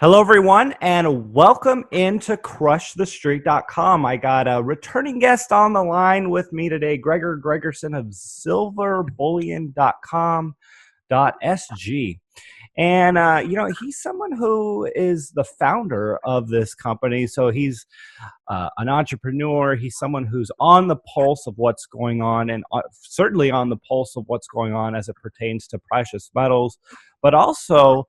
Hello, everyone, and welcome into crushthestreet.com. I got a returning guest on the line with me today, Gregor Gregersen of silverbullion.com.sg. And, he's someone who is the founder of this company. So he's an entrepreneur. He's someone who's on the pulse of what's going on and certainly on the pulse of what's going on as it pertains to precious metals, but also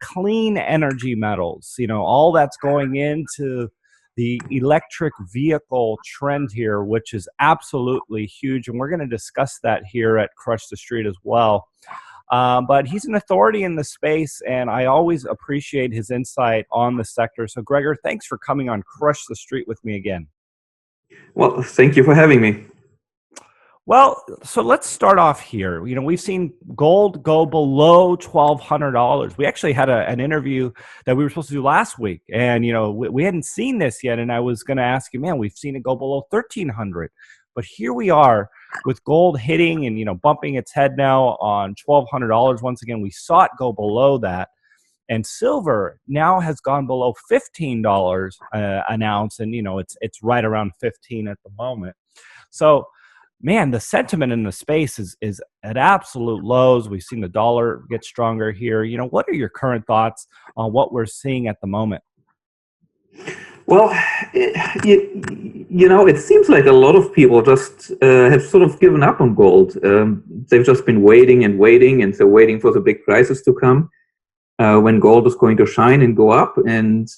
clean energy metals. All that's going into the electric vehicle trend here, which is absolutely huge. And we're going to discuss that here at Crush the Street as well. But he's an authority in the space, and I always appreciate his insight on the sector. So, Gregor, thanks for coming on Crush the Street with me again. Well, thank you for having me. Well, so let's start off here. We've seen gold go below $1,200. We actually had an interview that we were supposed to do last week, and we hadn't seen this yet. And I was going to ask you, man, we've seen it go below $1,300, but here we are with gold hitting and bumping its head now on $1,200. Once again, we saw it go below that, and silver now has gone below $15 an ounce, and it's right around 15 at the moment. So, man, the sentiment in the space is at absolute lows. We've seen the dollar get stronger here. What are your current thoughts on what we're seeing at the moment? Well, it seems like a lot of people just have sort of given up on gold. They've just been waiting and waiting, and they're waiting for the big prices to come when gold is going to shine and go up. And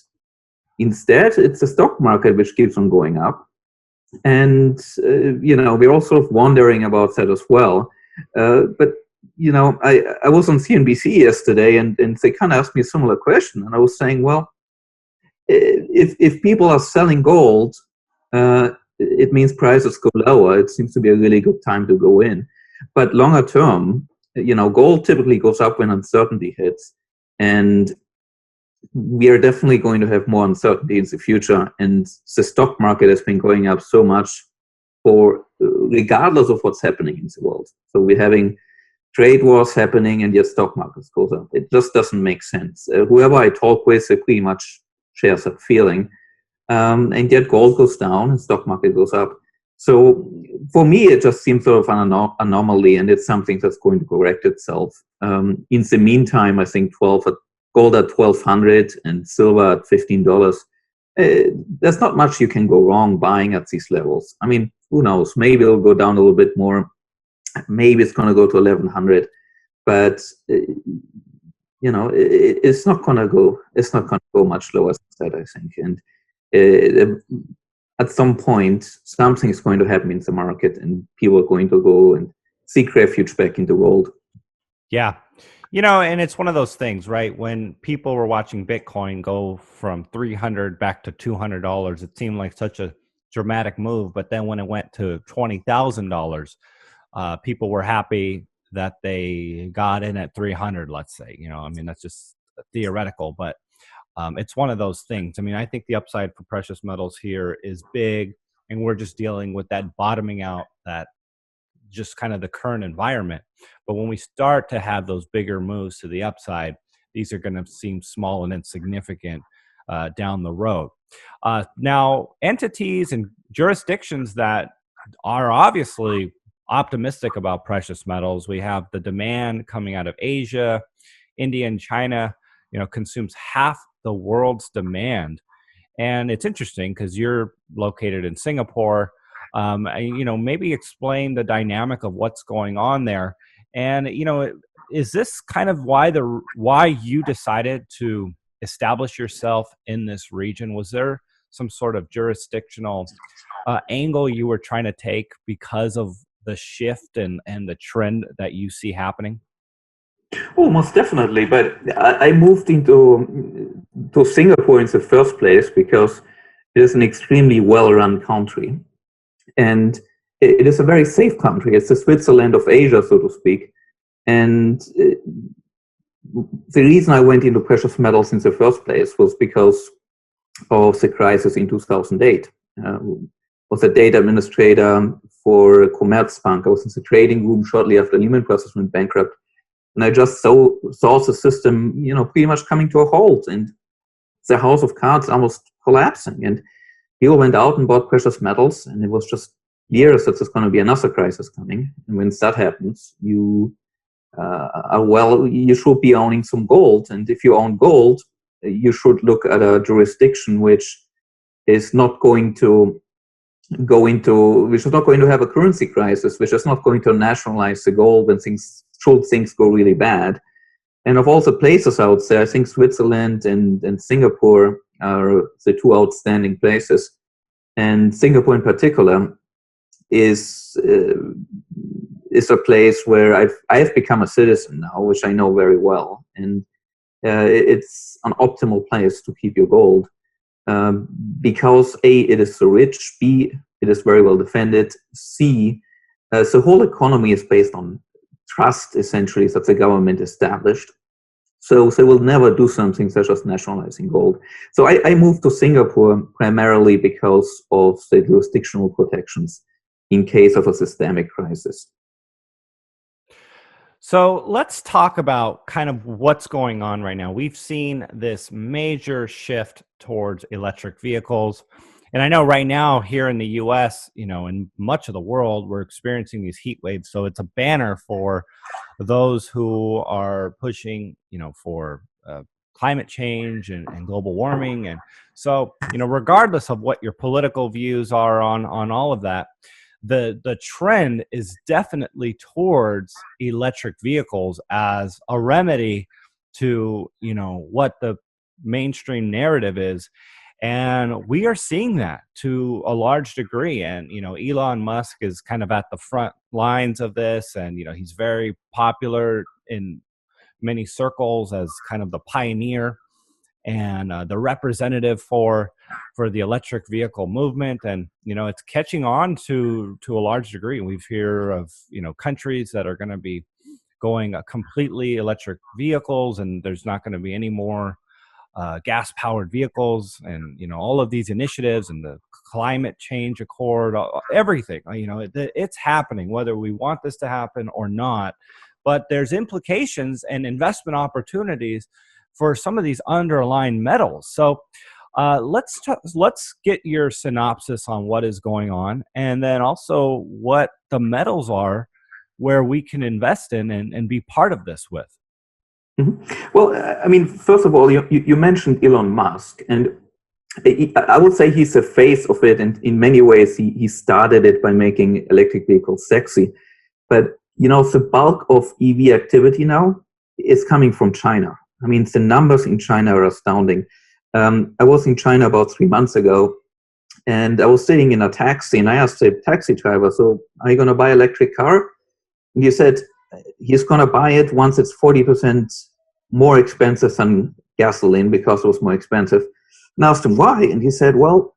instead, it's the stock market which keeps on going up. And, we're all sort of wondering about that as well. But I was on CNBC yesterday, and they kind of asked me a similar question. And I was saying, well, if people are selling gold, it means prices go lower. It seems to be a really good time to go in. But longer term, gold typically goes up when uncertainty hits. And we are definitely going to have more uncertainty in the future. And the stock market has been going up so much regardless of what's happening in the world. So we're having trade wars happening, and yet stock markets goes up. It just doesn't make sense. Whoever I talk with, they pretty much shares that feeling. And yet gold goes down and stock market goes up. So for me, it just seems sort of an anomaly, and it's something that's going to correct itself. In the meantime, I think gold at $1,200 and silver at $15. There's not much you can go wrong buying at these levels. I mean, who knows? Maybe it'll go down a little bit more. Maybe it's going to go to 1,100, but it's not going to go. It's not going to go much lower than that, I think. And at some point, something is going to happen in the market, and people are going to go and seek refuge back in the world. Yeah. And it's one of those things, right? When people were watching Bitcoin go from $300 back to $200, it seemed like such a dramatic move. But then when it went to $20,000, people were happy that they got in at 300, let's say. That's just theoretical, but it's one of those things. I think the upside for precious metals here is big, and we're just dealing with that bottoming out, that just kind of the current environment. But when we start to have those bigger moves to the upside, these are going to seem small and insignificant down the road. Now, entities and jurisdictions that are obviously optimistic about precious metals, we have the demand coming out of Asia. India and China, consumes half the world's demand. And it's interesting because you're located in Singapore. Maybe explain the dynamic of what's going on there. And, is this kind of why you decided to establish yourself in this region? Was there some sort of jurisdictional angle you were trying to take because of the shift and the trend that you see happening? Oh, most definitely. But I moved to Singapore in the first place because it is an extremely well-run country. And it is a very safe country. It's the Switzerland of Asia, so to speak. And the reason I went into precious metals in the first place was because of the crisis in 2008. I was a data administrator for Commerzbank. I was in the trading room shortly after Lehman Brothers went bankrupt. And I just saw the system, pretty much coming to a halt. And the house of cards almost collapsing. And people went out and bought precious metals, and it was just years that there's going to be another crisis coming. And when that happens, you should be owning some gold. And if you own gold, you should look at a jurisdiction which is not going to which is not going to have a currency crisis, which is not going to nationalize the gold when things go really bad. And of all the places out there, I think Switzerland and Singapore are the two outstanding places. And Singapore in particular is a place where I've become a citizen now, which I know very well. And it's an optimal place to keep your gold. Because A, it is so rich, B, it is very well defended, C, the whole economy is based on trust, essentially, that the government established. So they will never do something such as nationalizing gold. So I moved to Singapore primarily because of the jurisdictional protections in case of a systemic crisis. So let's talk about kind of what's going on right now. We've seen this major shift towards electric vehicles. And I know right now here in the US, in much of the world, we're experiencing these heat waves. So it's a banner for those who are pushing, for climate change and global warming. And so, regardless of what your political views are on all of that, the trend is definitely towards electric vehicles as a remedy to, what the mainstream narrative is. And we are seeing that to a large degree. And, Elon Musk is kind of at the front lines of this. And, he's very popular in many circles as kind of the pioneer and the representative for the electric vehicle movement. And, it's catching on to a large degree. We've heard of, countries that are going to be going completely electric vehicles, and there's not going to be any more gas-powered vehicles, and all of these initiatives and the climate change accord, everything. It's happening, whether we want this to happen or not. But there's implications and investment opportunities for some of these underlying metals. So let's get your synopsis on what is going on, and then also what the metals are where we can invest in and be part of this with. Mm-hmm. Well, first of all, you mentioned Elon Musk, and I would say he's the face of it, and in many ways he started it by making electric vehicles sexy. But, the bulk of EV activity now is coming from China. The numbers in China are astounding. I was in China about 3 months ago, and I was sitting in a taxi, and I asked the taxi driver, "So are you going to buy an electric car?" And he said he's going to buy it once it's 40% more expensive than gasoline, because it was more expensive. And I asked him why, and he said, well,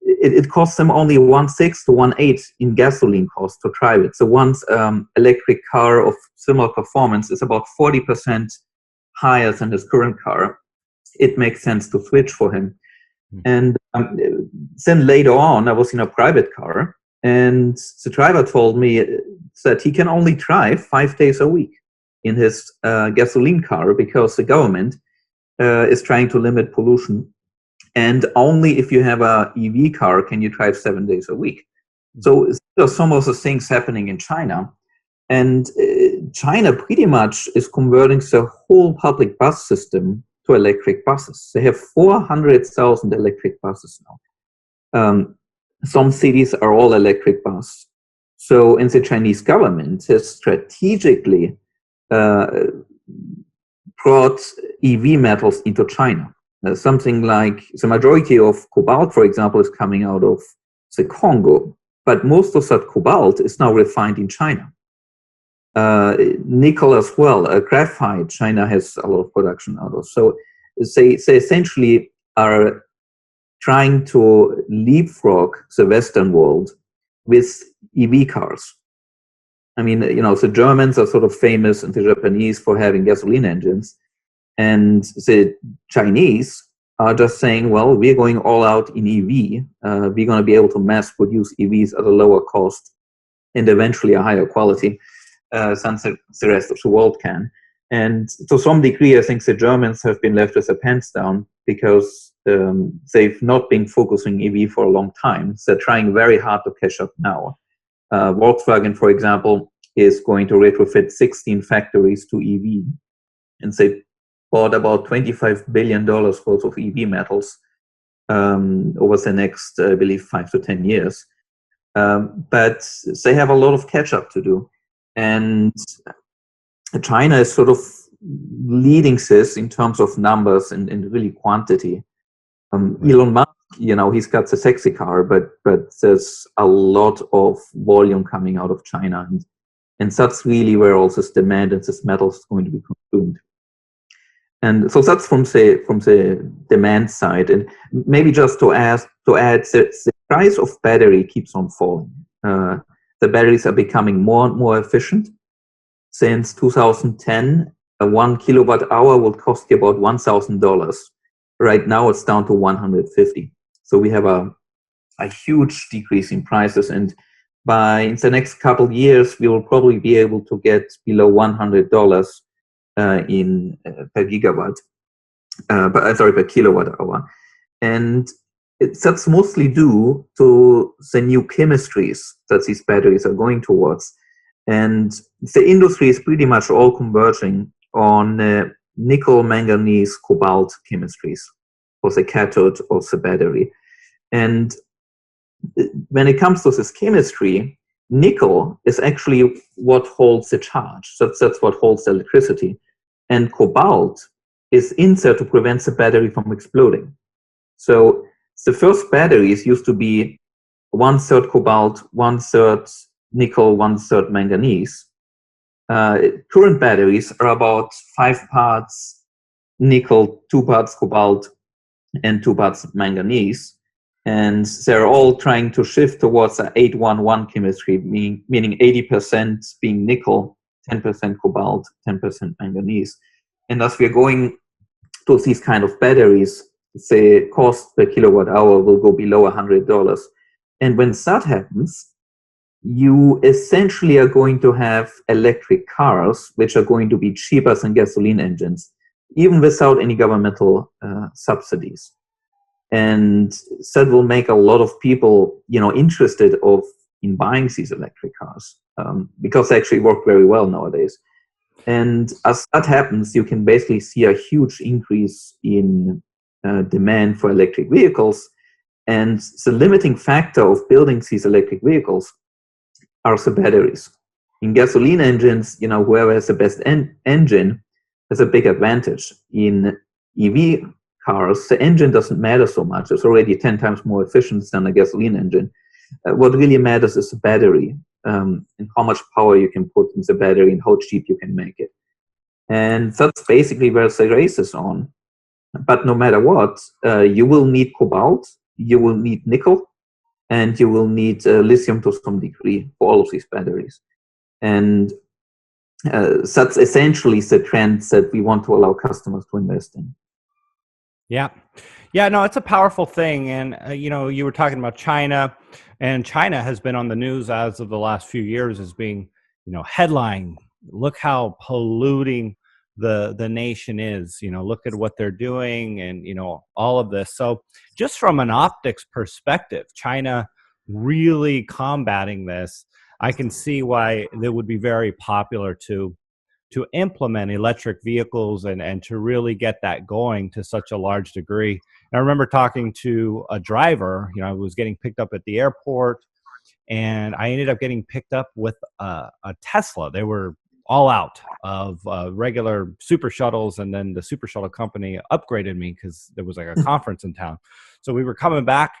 it costs him only 1/6 to 1/8 in gasoline cost to drive it. So once electric car of similar performance is about 40% higher than his current car, it makes sense to switch for him. And then later on, I was in a private car, and the driver told me that he can only drive 5 days a week in his gasoline car because the government is trying to limit pollution. And only if you have a EV car can you drive 7 days a week. So there are some of the things happening in China. And China pretty much is converting the whole public bus system to electric buses. They have 400,000 electric buses now. Some cities are all electric bus. So, and the Chinese government has strategically brought EV metals into China. Something like the majority of cobalt, for example, is coming out of the Congo, but most of that cobalt is now refined in China. Nickel as well, graphite, China has a lot of production out of. So they essentially are trying to leapfrog the Western world with EV cars. The Germans are sort of famous, and the Japanese for having gasoline engines. And the Chinese are just saying, well, we're going all out in EV. We're going to be able to mass produce EVs at a lower cost and eventually a higher quality than the rest of the world can. And to some degree, I think the Germans have been left with their pants down because they've not been focusing EV for a long time. They're trying very hard to catch up now. Volkswagen, for example, is going to retrofit 16 factories to EV, and they bought about $25 billion worth of EV metals over the next, I believe, 5 to 10 years. But they have a lot of catch up to do. And China is sort of leading this in terms of numbers and really quantity. Elon Musk, he's got the sexy car, but there's a lot of volume coming out of China, and that's really where all this demand and this metal is going to be consumed. And so that's from the demand side. And maybe just to add the price of battery keeps on falling. The batteries are becoming more and more efficient. Since 2010, a 1 kilowatt hour will cost you about $1,000. Right now, it's down to $150. So we have a huge decrease in prices, and in the next couple of years, we will probably be able to get below $100 per gigawatt, per kilowatt hour, and that's mostly due to the new chemistries that these batteries are going towards. And the industry is pretty much all converging on nickel, manganese, cobalt chemistries for the cathode of the battery. And when it comes to this chemistry, nickel is actually what holds the charge. That's what holds the electricity. And cobalt is in there to prevent the battery from exploding. So the first batteries used to be 1/3 cobalt, 1/3 nickel, 1/3 manganese. Current batteries are about 5 parts nickel, 2 parts cobalt, and 2 parts manganese. And they're all trying to shift towards an 8-1-1 chemistry, meaning 80% being nickel, 10% cobalt, 10% manganese. And as we're going to these kind of batteries, the cost per kilowatt hour will go below $100. And when that happens, you essentially are going to have electric cars, which are going to be cheaper than gasoline engines, even without any governmental subsidies. And that will make a lot of people, interested in buying these electric cars because they actually work very well nowadays. And as that happens, you can basically see a huge increase in demand for electric vehicles. And the limiting factor of building these electric vehicles are the batteries. In gasoline engines, whoever has the best engine has a big advantage. In EV cars, the engine doesn't matter so much. It's already 10 times more efficient than a gasoline engine. What really matters is the battery and how much power you can put in the battery and how cheap you can make it. And that's basically where the race is on. But no matter what, you will need cobalt, you will need nickel, and you will need lithium to some degree for all of these batteries. And that's essentially the trend that we want to allow customers to invest in. Yeah. Yeah, no, it's a powerful thing. And, you were talking about China, and China has been on the news as of the last few years as being, headline. Look how polluting the nation is, look at what they're doing and, all of this. So just from an optics perspective, China really combating this, I can see why it would be very popular to implement electric vehicles and to really get that going to such a large degree. And I remember talking to a driver, I was getting picked up at the airport, and I ended up getting picked up with a Tesla. They were all out of regular super shuttles, and then the super shuttle company upgraded me because there was like a conference in town. So we were coming back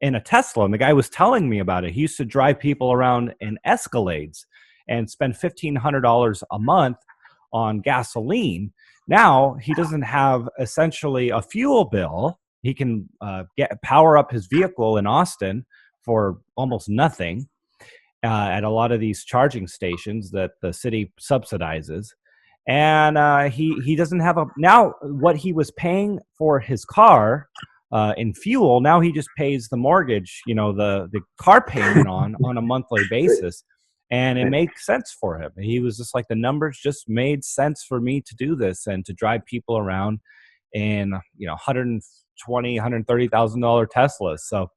in a Tesla, and the guy was telling me about it. He used to drive people around in Escalades and spend $1,500 a month on gasoline. Now he doesn't have essentially a fuel bill. He can power up his vehicle in Austin for almost nothing at a lot of these charging stations that the city subsidizes. And he doesn't have now what he was paying for his car in fuel. Now he just pays the mortgage, the car payment on a monthly basis. And it made sense for him. He was just like, the numbers just made sense for me to do this and to drive people around in, you know, $130,000 Teslas. So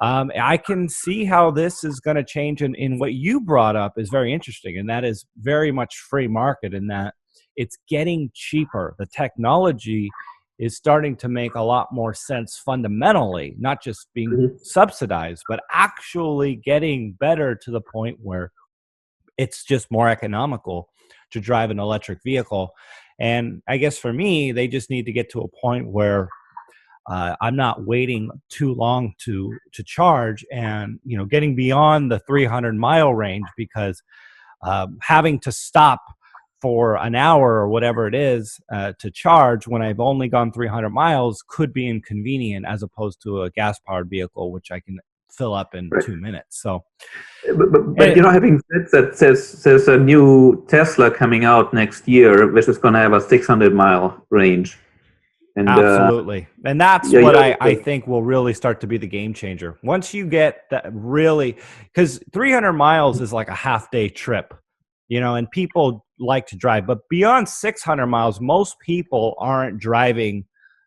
I can see how this is going to change. And what you brought up is very interesting, and that is very much free market in that it's getting cheaper. The technology is starting to make a lot more sense fundamentally, not just being subsidized, but actually getting better to the point where it's just more economical to drive an electric vehicle. And I guess for me, they just need to get to a point where I'm not waiting too long to charge, and you know, getting beyond the 300-mile range, because having to stop for an hour or whatever it is to charge when I've only gone 300 miles could be inconvenient, as opposed to a gas-powered vehicle, which I can fill up in 2 minutes. So, but you know, having said that, there's a new Tesla coming out next year, which is going to have a 600-mile range. And, absolutely. And that's what I think will really start to be the game changer. Once you get that, really, because 300 miles is like a half-day trip, you know, and people like to drive. But beyond 600 miles, most people aren't driving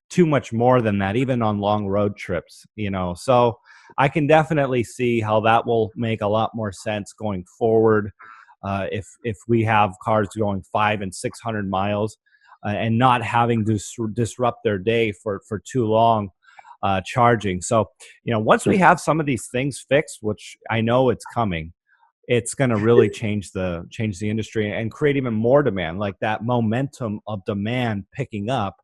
too much more than that, even on long road trips, you know. So I can definitely see how that will make a lot more sense going forward if we have cars going 500 and 600 miles. And not having to disrupt their day for too long charging. So, you know, once we have some of these things fixed, which I know it's coming, it's going to really change the industry and create even more demand. Like that momentum of demand picking up,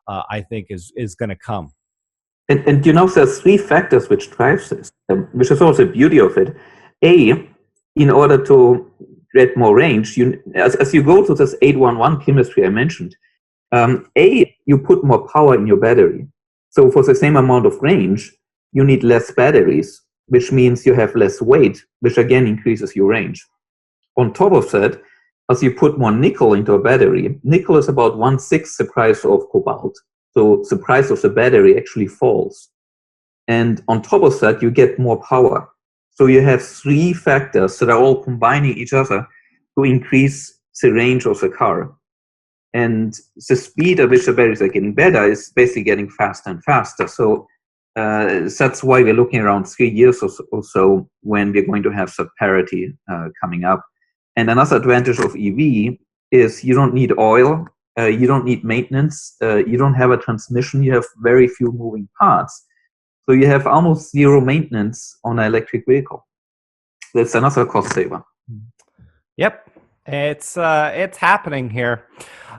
I think is going to come. And you know, there's three factors which drives this, which is also the beauty of it. A, in order to get more range, as you go to this 811 chemistry I mentioned, you put more power in your battery. So for the same amount of range, you need less batteries, which means you have less weight, which again increases your range. On top of that, as you put more nickel into a battery, nickel is about 1/6 the price of cobalt. So the price of the battery actually falls. And on top of that, you get more power. So you have three factors that are all combining each other to increase the range of the car. And the speed at which the batteries are getting better is basically getting faster and faster. So that's why we're looking around 3 years or so when we're going to have some parity coming up. And another advantage of EV is you don't need oil, you don't need maintenance, you don't have a transmission, you have very few moving parts. So you have almost zero maintenance on an electric vehicle. That's another cost saver. Yep, it's happening here,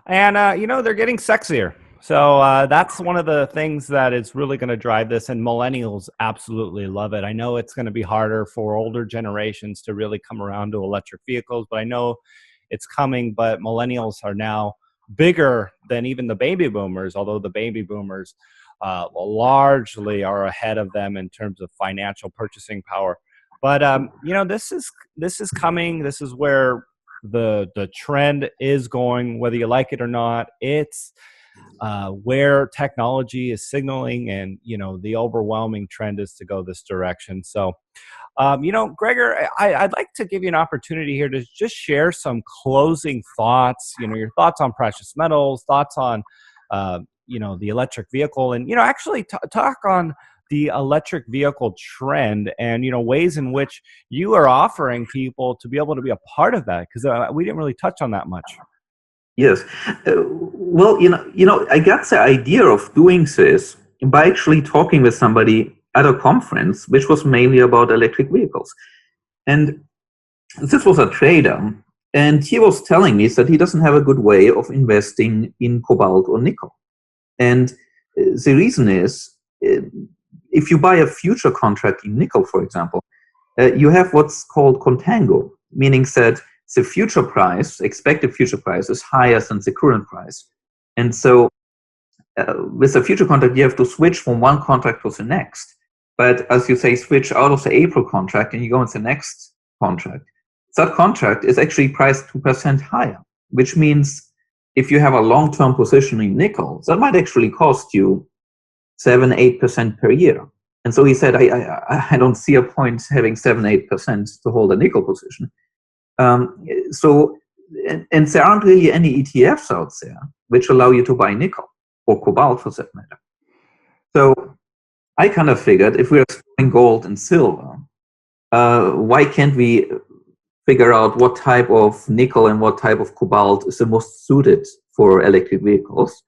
and you know, they're getting sexier. So that's one of the things that is really going to drive this, and millennials absolutely love it. I know it's going to be harder for older generations to really come around to electric vehicles, but I know it's coming. But millennials are now bigger than even the baby boomers, although the baby boomers largely are ahead of them in terms of financial purchasing power. But you know, this is coming. This is where the trend is going, whether you like it or not. It's where technology is signaling, and you know, the overwhelming trend is to go this direction. So you know, Gregor, I'd like to give you an opportunity here to just share some closing thoughts, you know, your thoughts on precious metals, thoughts on you know, the electric vehicle, and you know, actually talk on the electric vehicle trend, and you know, ways in which you are offering people to be able to be a part of that, because we didn't really touch on that much. Yes. Well, you know, I got the idea of doing this by actually talking with somebody at a conference, which was mainly about electric vehicles. And this was a trader, and he was telling me that he doesn't have a good way of investing in cobalt or nickel. And the reason is, if you buy a future contract in nickel, for example, you have what's called contango, meaning that the future price, expected future price, is higher than the current price. And so with a future contract, you have to switch from one contract to the next. But as you say, switch out of the April contract and you go into the next contract. That contract is actually priced 2% higher, which means if you have a long-term position in nickel, that might actually cost you 7-8% per year. And so he said, I don't see a point having 7-8% to hold a nickel position. And there aren't really any ETFs out there which allow you to buy nickel or cobalt for that matter. So I kind of figured if we're storing gold and silver, why can't we figure out what type of nickel and what type of cobalt is the most suited for electric vehicles?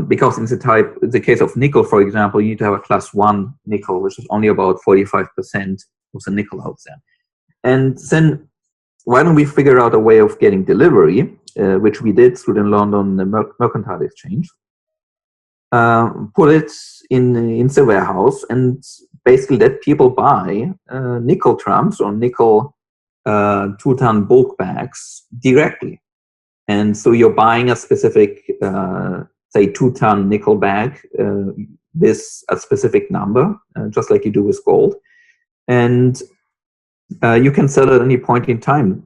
Because in the case of nickel, for example, you need to have a class 1 nickel, which is only about 45% of the nickel out there. And then why don't we figure out a way of getting delivery, which we did through the London Mercantile Exchange, put it in the warehouse and basically let people buy nickel drums or nickel 2-ton bulk bags directly. And so you're buying a specific, say, 2-ton nickel bag with a specific number, just like you do with gold. And you can sell at any point in time.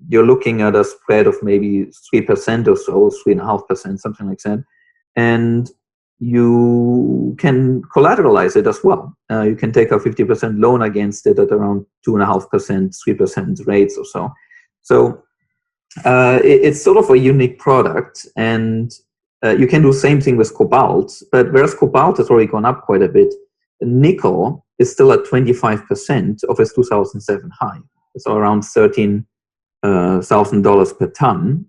You're looking at a spread of maybe 3% or so, 3.5%, something like that. And you can collateralize it as well. You can take a 50% loan against it at around 2.5%, 3% rates or so. So it's sort of a unique product, and you can do the same thing with cobalt. But whereas cobalt has already gone up quite a bit, nickel is still at 25% of its 2007 high. It's around $13,000 per ton.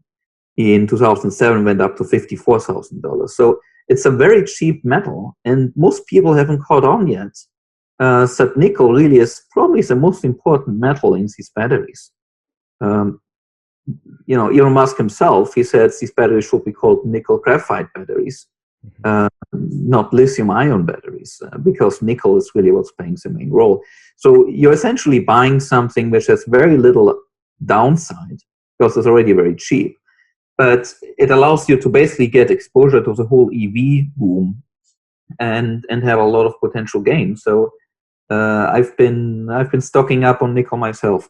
In 2007, went up to $54,000. So it's a very cheap metal, and most people haven't caught on yet. So nickel really is probably the most important metal in these batteries. Elon Musk himself, he says these batteries should be called nickel graphite batteries, not lithium-ion batteries, because nickel is really what's playing the main role. So you're essentially buying something which has very little downside because it's already very cheap. But it allows you to basically get exposure to the whole EV boom and have a lot of potential gain. So I've been stocking up on nickel myself.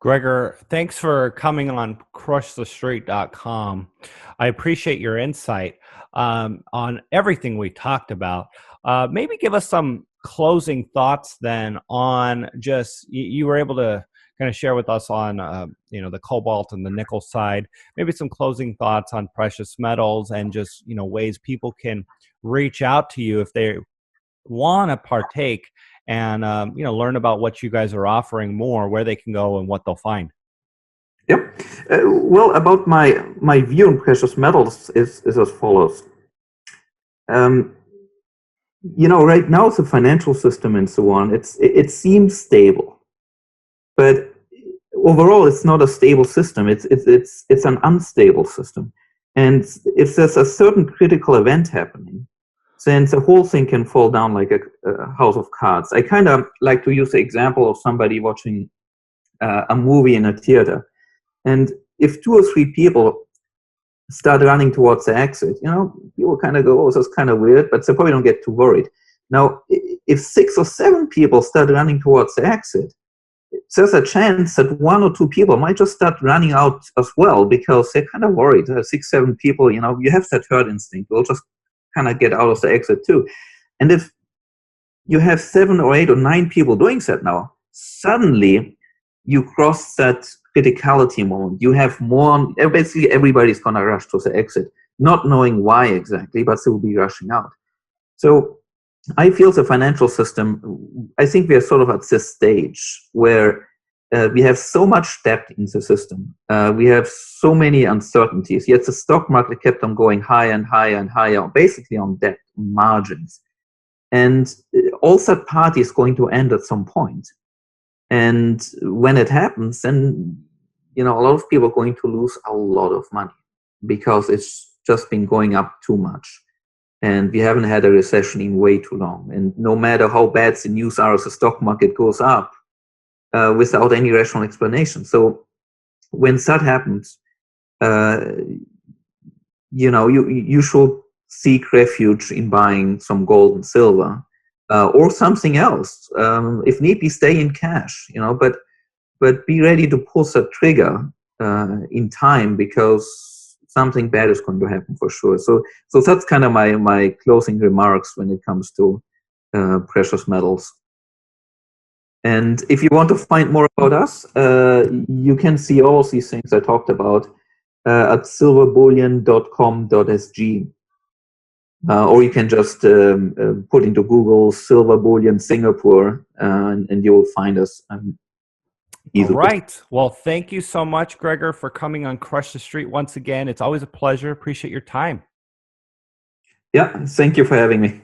Gregor, thanks for coming on crushthestreet.com. I appreciate your insight on everything we talked about. Maybe give us some closing thoughts then on just, you were able to kind of share with us on the cobalt and the nickel side, maybe some closing thoughts on precious metals and just ways people can reach out to you if they want to partake and learn about what you guys are offering more, where they can go and what they'll find. Yep. Well, about my view on precious metals is as follows. Right now the financial system and so on, it seems stable. But overall, it's not a stable system. It's an unstable system. And if there's a certain critical event happening, then the whole thing can fall down like a house of cards. I kind of like to use the example of somebody watching a movie in a theater. And if 2 or 3 people start running towards the exit, people kind of go, oh, that's kind of weird, but they probably don't get too worried. Now, if 6 or 7 people start running towards the exit, there's a chance that 1 or 2 people might just start running out as well because they're kind of worried. 6, 7 people, you have that herd instinct. We'll just kind of get out of the exit too. And if you have 7 or 8 or 9 people doing that now, suddenly you cross that criticality moment. You have more, basically everybody's going to rush to the exit, not knowing why exactly, but they will be rushing out. So I feel the financial system, I think we are sort of at this stage where we have so much debt in the system. We have so many uncertainties, yet the stock market kept on going higher and higher and higher, basically on debt, margins. And all that party is going to end at some point. And when it happens, then, a lot of people are going to lose a lot of money because it's just been going up too much. And we haven't had a recession in way too long. And no matter how bad the news are, the stock market goes up without any rational explanation. So when that happens, you should seek refuge in buying some gold and silver or something else. If need be, stay in cash. But be ready to pull the trigger in time because something bad is going to happen for sure. So that's kind of my closing remarks when it comes to precious metals. And if you want to find more about us, you can see all of these things I talked about at silverbullion.com.sg. Or you can just put into Google Silver Bullion Singapore, and you will find us All easily. right. Well, thank you so much, Gregor, for coming on Crush the Street once again. It's always a pleasure. Appreciate your time. Yeah, thank you for having me.